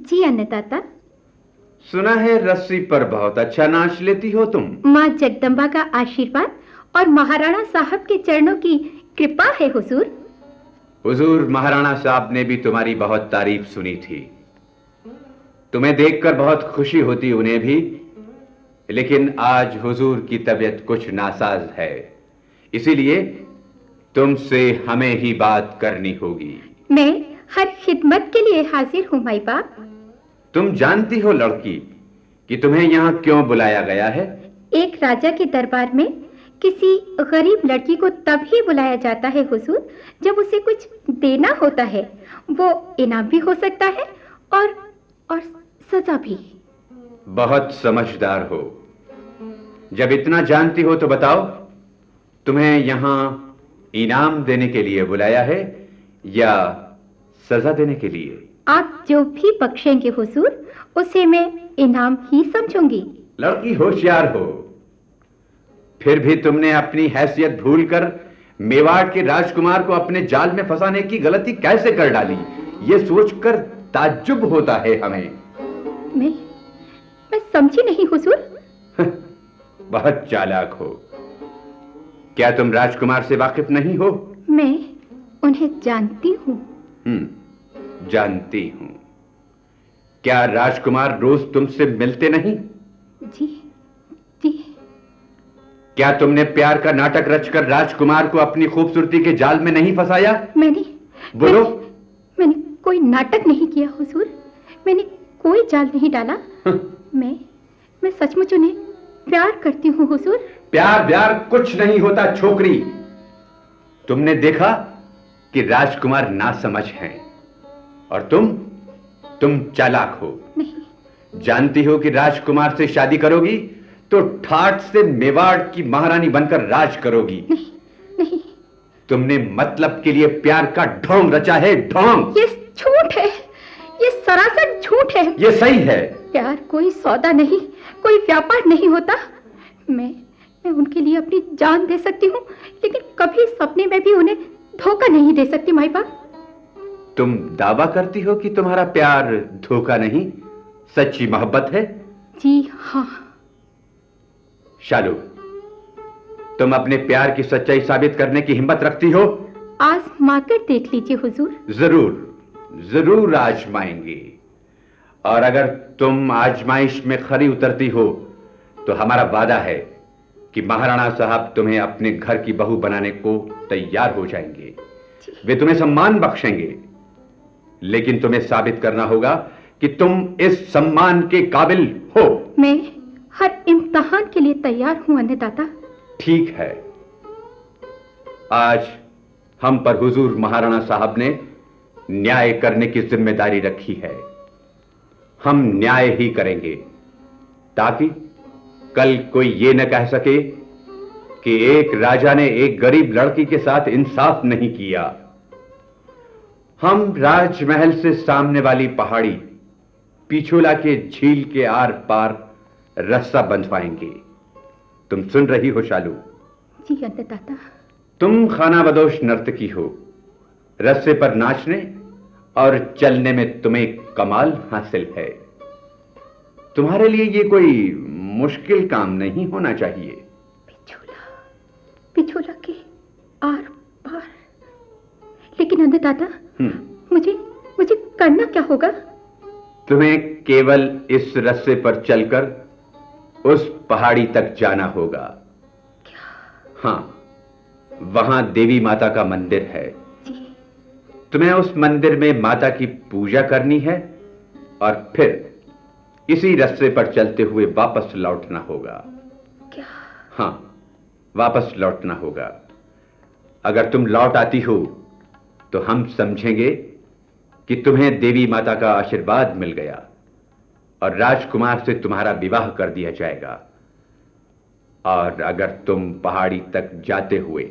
जी अन्नदाता। सुना है रस्सी पर बहुत अच्छा नाच लेती हो तुम। माँ जगदम्बा का आशीर्वाद और महाराणा साहब के चरणों की कृपा है हुजूर। हुजूर महाराणा साहब ने भी तुम्हारी बहुत तारीफ सुनी थी। तुम्हें देखकर बहुत खुशी होती उन्हें भी, लेकिन आज हुजूर की तबीयत कुछ नासाज है, इसीलिए तुमसे हमें ही बात करनी होगी। मैं हर खिदमत के लिए हाजिर हूँ माई बाप। तुम जानती हो लड़की कि तुम्हें यहां क्यों बुलाया गया है? एक राजा के दरबार में किसी गरीब लड़की को तभी बुलाया जाता है हुजूर, जब उसे कुछ देना होता है। वो इनाम भी हो सकता है और सजा भी। बहुत समझदार हो। जब इतना जानती हो तो बताओ, तुम्हें यहां इनाम देने के लिए बुलाया है या सजा देने के लिए? आप जो भी बख्शेंगे हुजूर, उसे मैं इनाम ही समझूंगी। लड़की होशियार हो, फिर भी तुमने अपनी हैसियत भूलकर मेवाड़ के राजकुमार को अपने जाल में फंसाने की गलती कैसे कर डाली, ये सोचकर ताज्जुब होता है हमें। मैं समझी नहीं हुजूर। बहुत चालाक हो। क्या तुम राजकुमार से वाकिफ नहीं हो? मैं उन्हें जानती हूँ। जानती हूं। क्या राजकुमार रोज तुमसे मिलते नहीं? जी जी। क्या तुमने प्यार का नाटक रचकर राजकुमार को अपनी खूबसूरती के जाल में नहीं फंसाया? बोलो। मैंने कोई नाटक नहीं किया हुजूर। मैंने कोई जाल नहीं डाला। मैं सचमुच उन्हें प्यार करती हूँ हुजूर। प्यार कुछ नहीं होता छोकरी। तुमने देखा कि राजकुमार नासमझ हैं और तुम चालाक हो। नहीं। जानती हो कि राजकुमार से शादी करोगी तो ठाठ से मेवाड़ की महारानी बनकर राज करोगी। नहीं। तुमने मतलब के लिए प्यार का ढोंग रचा है, ढोंग। ये झूठ है, ये सरासर झूठ है। ये सही है। प्यार कोई सौदा नहीं, कोई व्यापार नहीं होता। मैं उनके लिए अपनी जान दे सकती हूँ, लेकिन कभी सपने में भी उन्हें धोखा नहीं दे सकती माई बाप। तुम दावा करती हो कि तुम्हारा प्यार धोखा नहीं, सच्ची मोहब्बत है? जी हाँ। शालू, तुम अपने प्यार की सच्चाई साबित करने की हिम्मत रखती हो? आजमाकर देख लीजिए हुजूर। जरूर आजमाएंगे। और अगर तुम आजमाइश में खरी उतरती हो तो हमारा वादा है कि महाराणा साहब तुम्हें अपने घर की बहू बनाने को तैयार हो जाएंगे। वे तुम्हें सम्मान बख्शेंगे, लेकिन तुम्हें साबित करना होगा कि तुम इस सम्मान के काबिल हो। मैं हर इम्तिहान के लिए तैयार हूं अन्नदाता। ठीक है, आज हम पर हुजूर महाराणा साहब ने न्याय करने की जिम्मेदारी रखी है। हम न्याय ही करेंगे ताकि कल कोई ये न कह सके कि एक राजा ने एक गरीब लड़की के साथ इंसाफ नहीं किया। हम राजमहल से सामने वाली पहाड़ी पिछोला के झील के आर पार रस्सा बंधवाएंगे। तुम सुन रही हो शालू? जी अन्नदाता। तुम खानाबदोश नर्तकी हो। रस्से पर नाचने और चलने में तुम्हें कमाल हासिल है। तुम्हारे लिए ये कोई मुश्किल काम नहीं होना चाहिए। पिछोला के आर पार। लेकिन अन्नदाता, मुझे करना क्या होगा? तुम्हें केवल इस रस्से पर चलकर उस पहाड़ी तक जाना होगा। क्या? हाँ, वहां देवी माता का मंदिर है। तुम्हें उस मंदिर में माता की पूजा करनी है और फिर इसी रास्ते पर चलते हुए वापस लौटना होगा। क्या? हाँ, वापस लौटना होगा। अगर तुम लौट आती हो तो हम समझेंगे कि तुम्हें देवी माता का आशीर्वाद मिल गया और राजकुमार से तुम्हारा विवाह कर दिया जाएगा। और अगर तुम पहाड़ी तक जाते हुए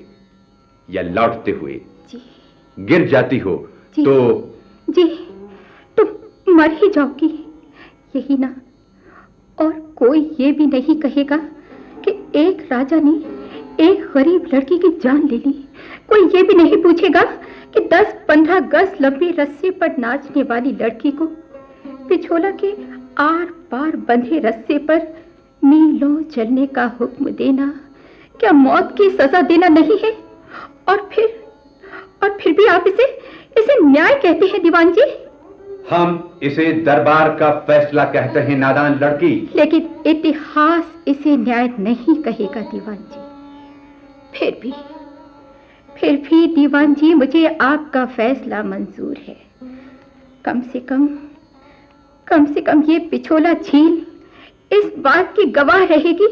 या लौटते हुए गिर जाती हो जी, तुम मर ही जाओगी, यही ना? और कोई ये भी नहीं कहेगा कि एक राजा ने एक गरीब लड़की की जान ले ली। कोई ये भी नहीं पूछेगा कि 10-15 गज लंबी रस्सी पर नाचने वाली लड़की को बिछोला के आर पार बंधे रस्से पर मीलों चलने का हुक्म देना क्या मौत की सजा देना नहीं है? और फिर भी आप इसे न्याय कहते हैं दीवान जी। हम इसे दरबार का फैसला कहते हैं नादान लड़की। लेकिन इतिहास इसे न्याय नहीं कहेगा दीवान जी। फिर भी दीवान जी, मुझे आपका फैसला मंजूर है। कम से कम ये पिछोला झील इस बात की गवाह रहेगी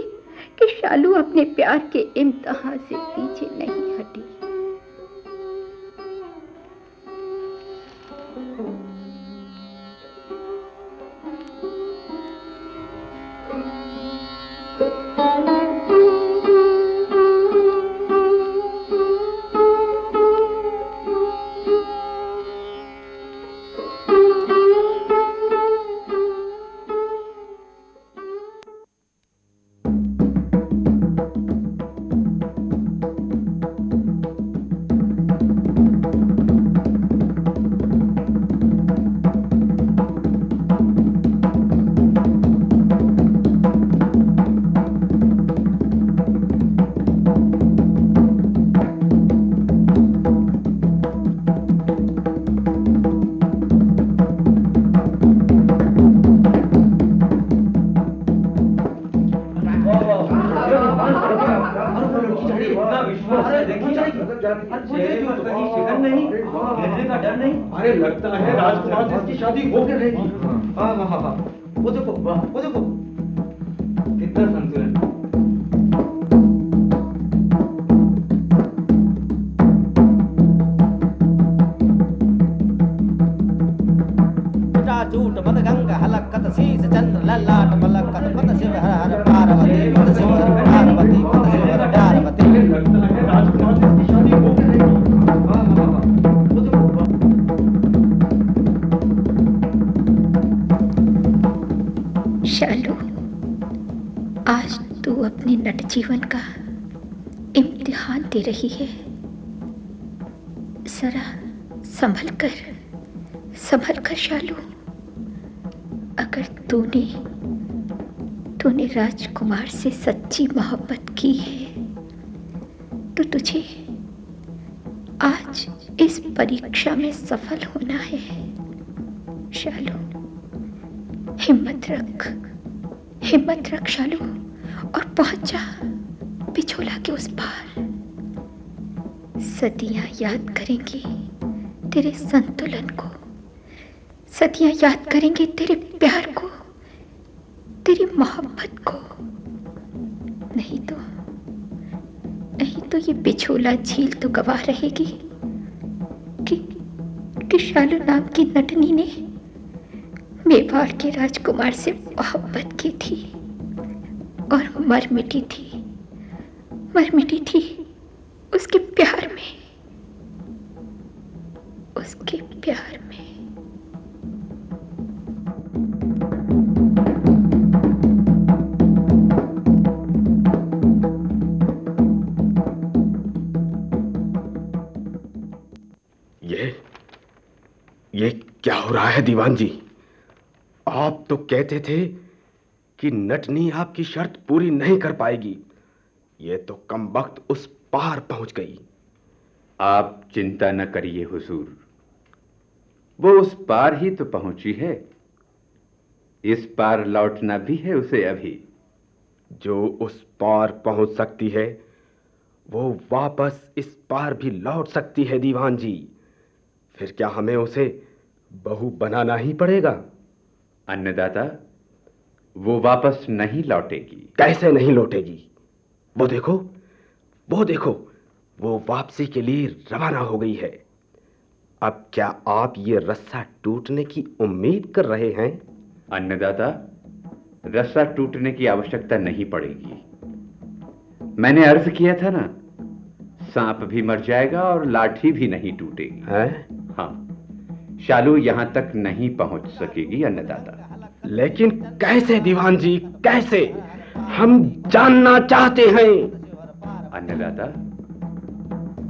कि शालू अपने प्यार के इम्तिहान से पीछे नहीं हटी। अरे लगता है राजकुमार से इसकी शादी हो गई रहेगी। हाँ हाँ हाँ, वो देखो कितना संतुलन। झूठ मद गंगा हलकत शीस चंद्र ललाट मलकत पद शिव हर हर पार्वती पद शिव हर पार्वती पद शिव हर पार्वती। लगता है राजकुमार से इसकी शादी हो गई रहेगी। हाँ हाँ हाँ, वो देखो। शालू, आज तू अपने नट जीवन का इम्तिहान दे रही है। जरा संभल कर शालू। अगर तूने राजकुमार से सच्ची मोहब्बत की है तो तुझे आज इस परीक्षा में सफल होना है। शालू, हिम्मत रख शालू, और पहुंच जा पिछोला के उस पार। सदियां याद करेंगी तेरे संतुलन को, सदियां याद करेंगे तेरे प्यार को, तेरी मोहब्बत को। नहीं तो ये बिछोला झील तो गवाह रहेगी कि शालू नाम की नटनी ने मेवाड़ के राजकुमार से मोहब्बत की थी और मर मिटी थी उसके प्यार में। ये क्या हो रहा है दीवान जी? आप तो कहते थे कि नटनी आपकी शर्त पूरी नहीं कर पाएगी। ये तो कमबख्त उस पार पहुंच गई। आप चिंता न करिए हुजूर, वो उस पार ही तो पहुंची है। इस पार लौटना भी है उसे अभी। जो उस पार पहुंच सकती है वो वापस इस पार भी लौट सकती है दीवान जी। फिर क्या हमें उसे बहू बनाना ही पड़ेगा? अन्नदाता, वो वापस नहीं लौटेगी। कैसे नहीं लौटेगी? वो देखो वो वापसी के लिए रवाना हो गई है। अब क्या आप ये रस्सा टूटने की उम्मीद कर रहे हैं? अन्नदाता, रस्सा टूटने की आवश्यकता नहीं पड़ेगी। मैंने अर्ज किया था ना, सांप भी मर जाएगा और लाठी भी नहीं टूटेगी। हैं? हाँ, शालू यहां तक नहीं पहुंच सकेगी अन्नदाता। लेकिन कैसे दीवान जी, कैसे? हम जानना चाहते हैं। अन्नदाता,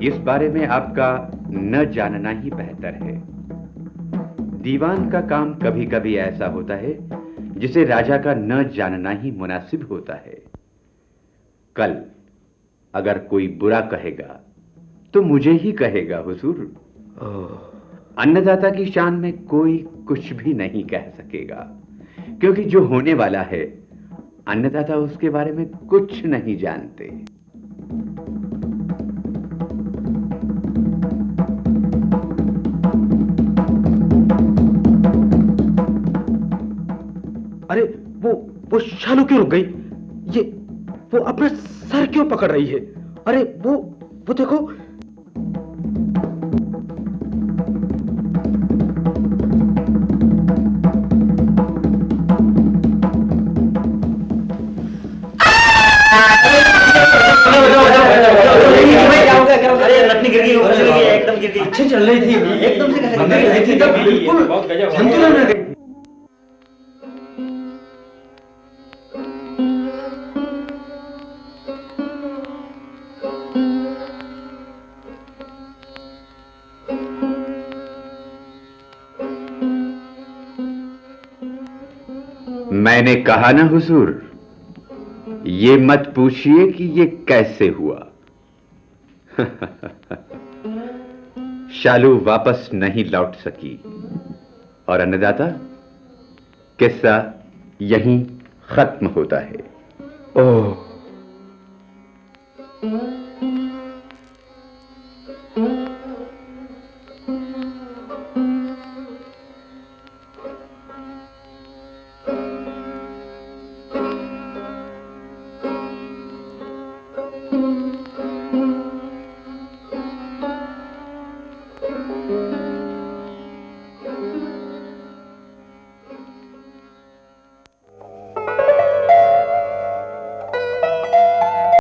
इस बारे में आपका न जानना ही बेहतर है। दीवान का काम कभी कभी ऐसा होता है जिसे राजा का न जानना ही मुनासिब होता है। कल अगर कोई बुरा कहेगा तो मुझे ही कहेगा हुजूर। अन्नदाता की शान में कोई कुछ भी नहीं कह सकेगा, क्योंकि जो होने वाला है अन्नदाता उसके बारे में कुछ नहीं जानते। अरे वो शालू क्यों रुक गई? ये वो अपना सर क्यों पकड़ रही है? अरे वो देखो। एकदम गिर गई। अच्छी चल रही थी, एकदम से कैसे गिर रही थी? बिल्कुल संतुलन में गई। मैंने कहा ना हुजूर, ये मत पूछिए कि ये कैसे हुआ। शालू वापस नहीं लौट सकी और अन्नदाता, किस्सा यहीं खत्म होता है। ओह